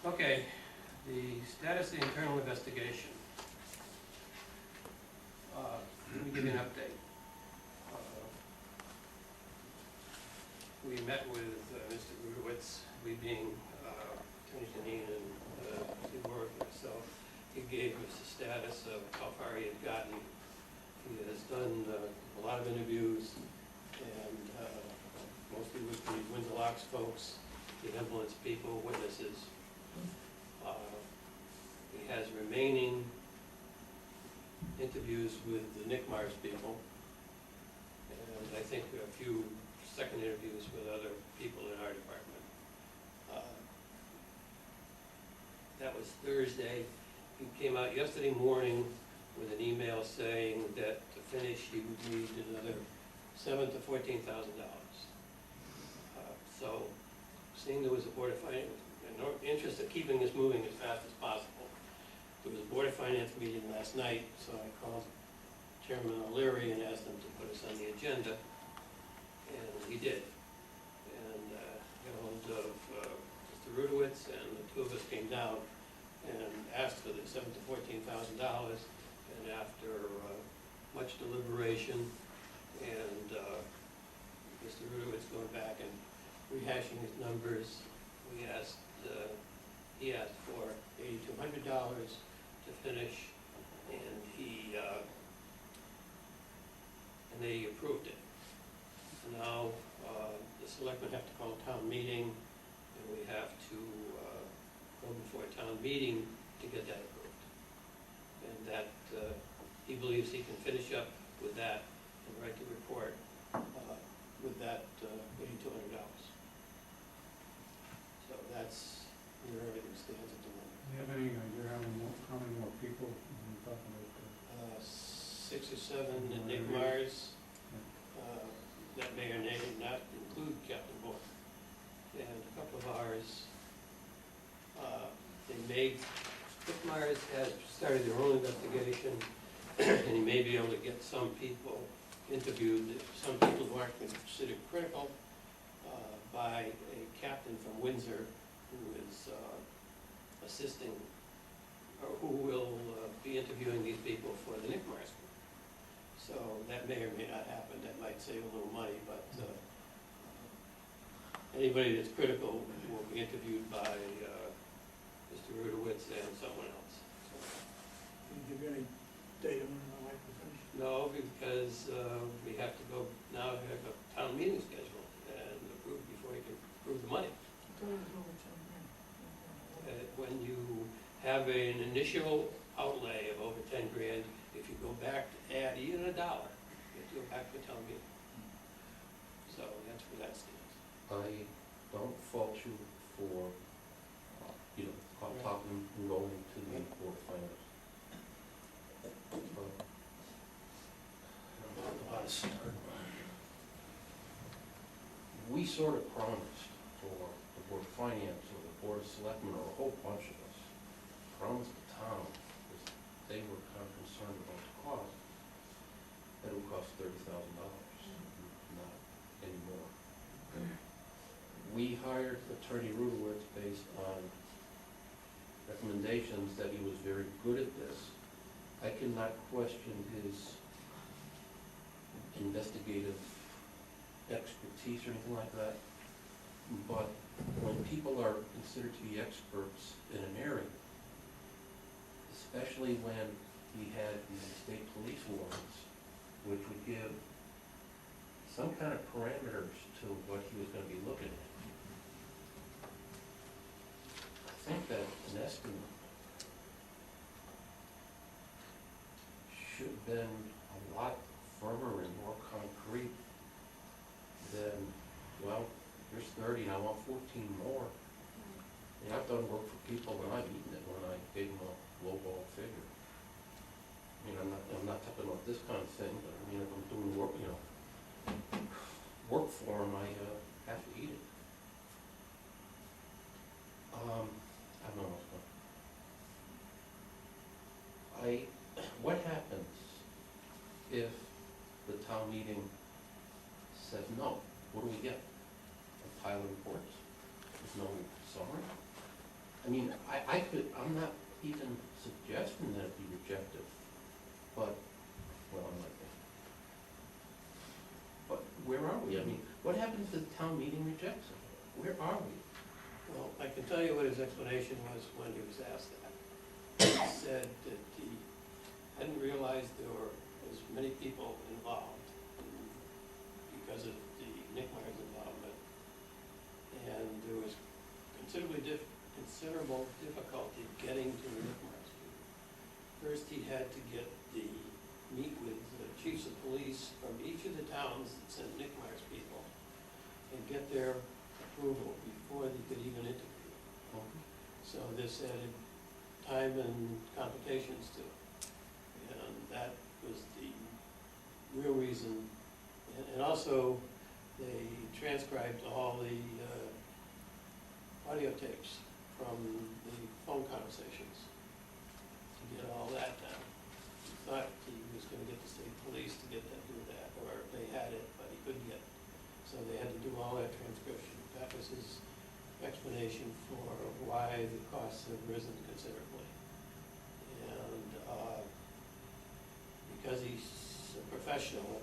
Okay, the status of the internal investigation. Let me give you an update. We met with Mr. Rudowitz, we being Attorney Janine and Steve Wawruck and myself. He gave us the status of how far he had gotten. He has done a lot of interviews, and mostly with the Windsor Locks folks, the ambulance people, witnesses. He has remaining interviews with the Nick Mars people, and I think a few second interviews with other people in our department. That was Thursday. He came out yesterday morning with an email saying that to finish he would need another $7,000 to $14,000. So, seeing there was a Board of Finance, in interest of keeping this moving as fast as possible, there was a Board of Finance meeting last night, so I called Chairman O'Leary and asked him to put us on the agenda, and he did. And got a hold of Mr. Rudowitz, and the two of us came down and asked for the $7,000 to $14,000, and after much deliberation and Mr. Rudowitz going back and rehashing his numbers, we asked, he asked for $8,200 to finish, and they approved it. Now, the selectmen have to call a town meeting, and we have to go before a town meeting to get that approved. And that, he believes he can finish up with that and write the report with that $8,200. So that's where everything stands at the moment. Do you have any idea how many more people you're talking about? 6 or 7 in Nick Mars. That may or may not include Captain Boyd. And a couple of ours, Nick Mars has started their own investigation, and he may be able to get some people interviewed, some people who aren't considered critical, by a captain from Windsor who is assisting, or who will be interviewing these people for the Nick Mars group. So that may or may not happen. That might save a little money, but anybody that's critical will be interviewed by Mr. Rudowitz and someone else. So, Can you give you any date on when I might be finished? no, because we have to go now have a town meeting scheduled and approved before you can approve the money. When you have an initial outlay of over 10 grand, if you go back to add even $1, you have to go back to a town meeting. So that's where that stands. I don't fault you for, talking and going to the Board of Finance. But I don't know how to start. We sort of promised for the Board of Finance or the Board of Selectmen, or a whole bunch of us, promised the town, because they were kind of concerned about the cost, that it would cost $30,000, not anymore. We hired Attorney Rudowitz based on recommendations that he was very good at this. I cannot question his investigative expertise or anything like that, but when people are considered to be experts in an area, especially when he had these state police warrants, which would give some kind of parameters to what he was going to be looking at, I think that an estimate should have been a lot firmer and more concrete than, well, here's 30 and I want 14 more. And I've done work for people and I've eaten it when I gave them a lowball figure. I mean, I'm not talking about this kind of thing, but I mean, if I'm doing work, work for them, I have to eat it. I don't know. What happens if the town meeting says no? What do we get? A pile of reports with no I mean, I'm not even suggesting that it be rejected, but, well, I'm like that. But where are we? I mean, what happens if the town meeting rejects it? Where are we? Well, I can tell you what his explanation was when he was asked that. He said that he hadn't realized there were as many people involved because of the Nick Myers involvement. And there was considerable difficulty getting to the Nick Myers people. First, he had to meet with the chiefs of police from each of the towns that sent Nick Myers people and get their approval before they could even interview. So this added time and complications to it. And that was the real reason. And also, they transcribed all the audio tapes from the phone conversations to get all that down. He thought he was gonna get the state police to do that, or they had it, but he couldn't get it. So they had to do all that transcription. That was his explanation for why the costs have risen considerably. And because he's a professional,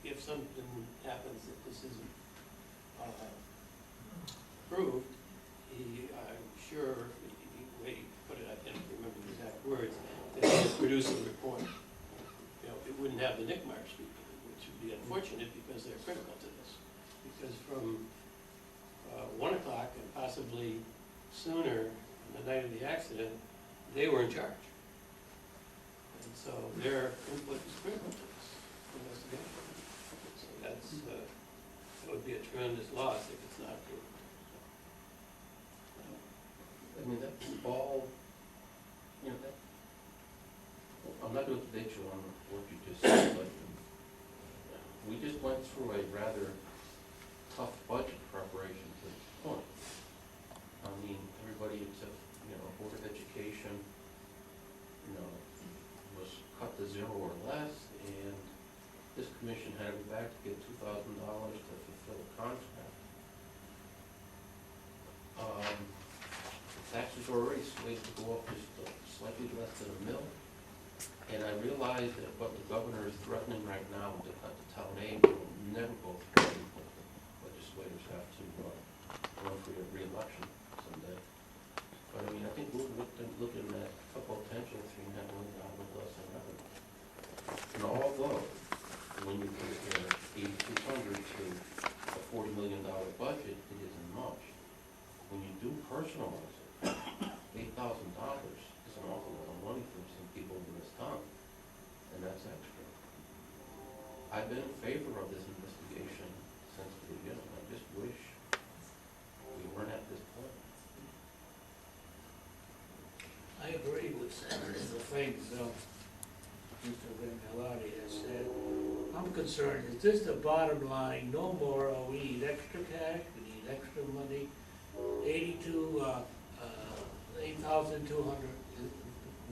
if something happens that this isn't approved, I'm sure, the way he put it, I can't remember the exact words, that he would produce a report. You know, it wouldn't have the Nick Myers speaking, which would be unfortunate because they're critical to this. Because from 1 o'clock and possibly sooner, on the night of the accident, they were in charge. And so their input is critical to this investigation. So that would be a tremendous loss if it's not approved. I mean, that's all, you know, I'm not going to debate you on what you just said, but we just went through a rather tough budget preparation to this point. I mean, everybody except, Board of Education, was cut to 0 or less, and this commission had to go back to get $2,000 to fulfill a contract. Taxes are already slated to go up just slightly less than $1 million. And I realize that what the governor is threatening right now to cut the town aid will never go through. Legislators have to run for their re-election someday. But I mean, I think we're looking at a potential $3.5 million less than revenue. And although, when you compare 8,200 to a $40 million budget, it isn't much. When you do personalize it, $8,000 is an awful lot of money for some people in this town, and that's extra. I've been in favor of this investigation since the beginning. I just wish we weren't at this point. I agree with the things Mr. Vignalotti has said. I'm concerned, is this the bottom line? No more, we need extra cash, we need extra money. 8,200,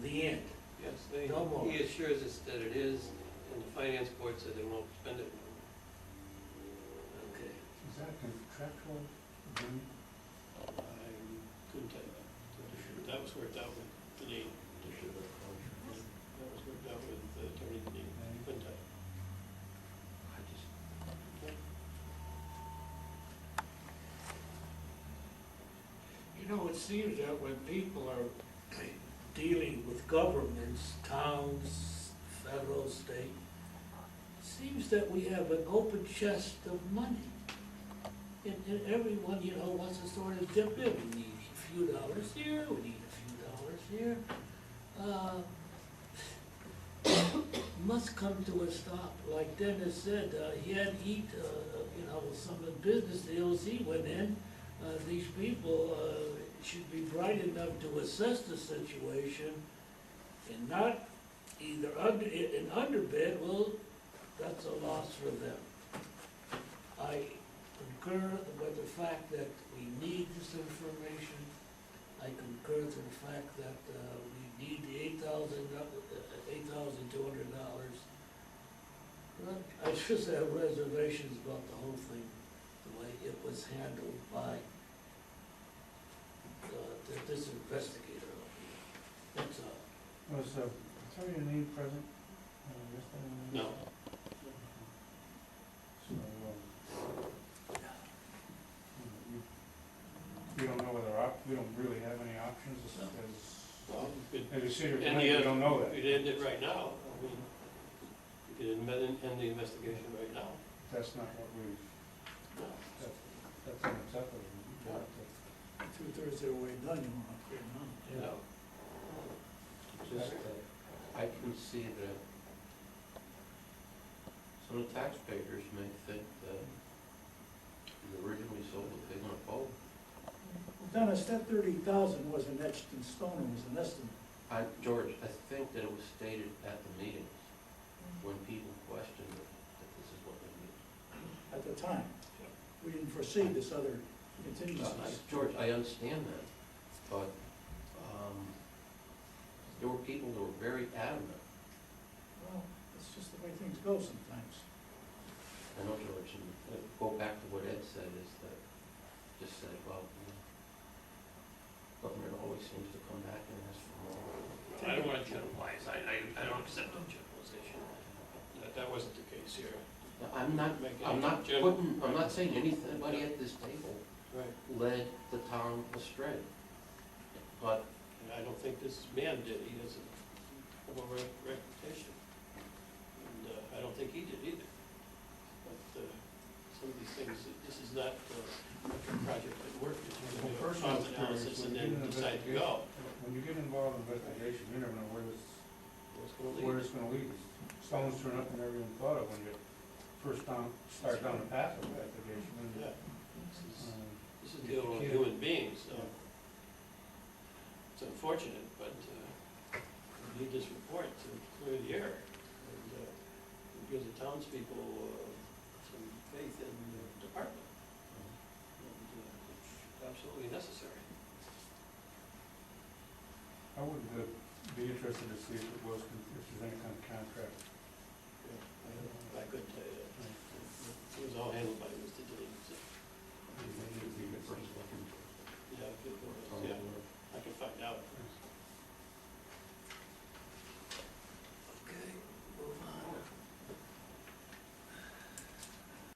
the end. Yes, No more. he assures us that it is, and the finance board said they won't spend it. Okay. Is that contractual agreement? I couldn't tell you that. That was worked out with Deneen. That was worked out with Attorney Deneen. Couldn't tell you. I just, It seems that when people are dealing with governments, towns, federal, state, it seems that we have an open chest of money. And everyone, wants to sort of dip in. We need a few dollars here, we need a few dollars here. Must come to a stop. Like Dennis said, he had to eat, some of the business deals he went in. These people should be bright enough to assess the situation and not either underbid. Well, that's a loss for them. I concur with the fact that we need this information. I concur to the fact that we need the $8,200. But I just have reservations about the whole thing, the way it was handled by investigator. That's all. Was, sorry, your name present? Yesterday? No. So, we don't know whether we don't really have any options No. Well, we could as you sit here end tonight, we don't know that. we could end it right now. I mean, we could end the investigation right now. That's not what we've, No. that's unacceptable. Two-thirds of the way done, you want to clear none. No. Just, I can see that some of the taxpayers may think that you originally sold a pig on a pole. Dennis, that 30,000 wasn't etched in stone, it was an estimate. George, I think that it was stated at the meetings when people questioned it, that this is what they need. At the time. We didn't foresee this other contingencies. George, I understand that, but, there were people that were very adamant. Well, that's just the way things go sometimes. I know, George, and go back to what Ed said, is that, just said, well, government always seems to come back and ask for more. I don't want to generalize. I don't accept that generalization. That wasn't the case here. I'm not saying anybody at this table Right. led the town astray, but And I don't think this man did. He has a reputation. And I don't think he did either. But some of these things, this is not a project that worked. It's Well, really a personal cost analysis experience, and when you then get an decide to go. When you get involved in investigation, you never know where What's gonna lead? it's gonna lead. Stones turn up you never even thought of when you first start down the path of investigation. And, Yeah. This is You dealing with can't- human beings, so Yeah. it's unfortunate, but we need this report to clear the air. And it gives the townspeople some faith in the department. And it's absolutely necessary. I would be interested to see if there's any kind of contract. I couldn't tell you that. It was all handled by Mr. Delaney. So. Maybe it'd be good for us.